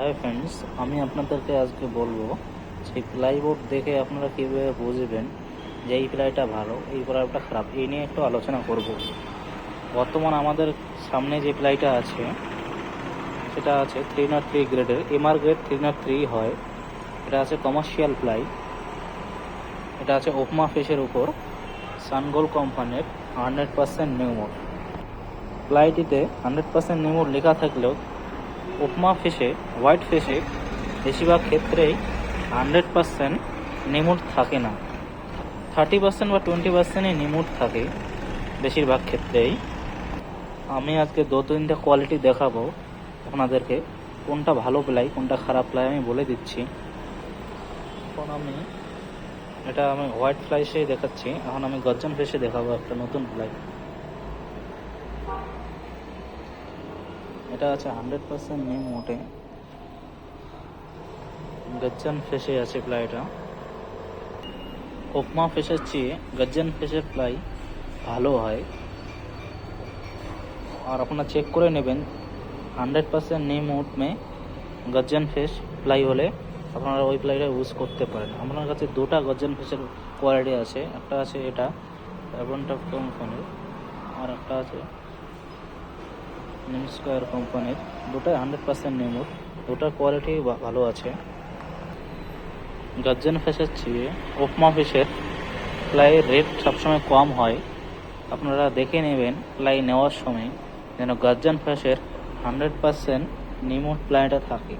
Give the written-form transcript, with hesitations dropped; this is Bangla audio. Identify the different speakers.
Speaker 1: হাই ফ্রেন্ডস, আমি আপনাদেরকে আজকে বলবো যে প্লাইবোর্ড দেখে আপনারা কীভাবে বুঝবেন যে এই প্লাইটা ভালো, এই প্লাইটা খারাপ, এই নিয়ে একটু আলোচনা করব। বর্তমান আমাদের সামনে যে প্লাইটা আছে সেটা আছে 303 গ্রেডের, এমআর গ্রেড 303 হয়। এটা আছে কমার্শিয়াল প্লাই। এটা আছে ওপমা ফিশের উপর, সানগোল কোম্পানির 100% নিউমোড। প্লাইটিতে 100% নিউমোড লেখা থাকলেও ওপমা ফিশে, হোয়াইট ফিশে বেশিরভাগ ক্ষেত্রেই 100% নিমুড থাকে না, 30% বা 20%ই নিমুড থাকে বেশিরভাগ ক্ষেত্রেই। আমি আজকে দু তিনটে কোয়ালিটি দেখাবো আপনাদেরকে, কোনটা ভালো প্লাই কোনটা খারাপ প্লাই আমি বলে দিচ্ছি। এখন আমি হোয়াইট ফ্লাইসেই দেখাচ্ছি। এখন আমি গর্জন ফিশে দেখাবো একটা নতুন প্লাই। এটা আছে 100% নিম মোটে, গর্জন ফিশে আছে প্লাইটা। ওপমা ফিশের চেয়ে গর্জন ফিশের প্লাই ভালো হয়। আর আপনারা চেক করে নেবেন 100% নিম মোট মে গর্জন ফিশ প্লাই হলে আপনারা ওই প্লাইটা ইউজ করতে পারেন। আপনার কাছে দুটা গর্জন ফিশের কোয়ালিটি আছে, একটা আছে এটা অ্যাভনটপ কোম্পানির, আর একটা আছে নিম স্কোয়ার কোম্পানির। দুটাই 100% নিমুড, দুটার কোয়ালিটি ভালো আছে। গর্জন ফিশের চেয়ে ওপমা ফিশের প্লাইয়ের রেট সবসময় কম হয়। আপনারা দেখে নেবেন প্লাই নেওয়ার সময় যেন গর্জন ফিশের 100% নিমুড প্লাইটা থাকে।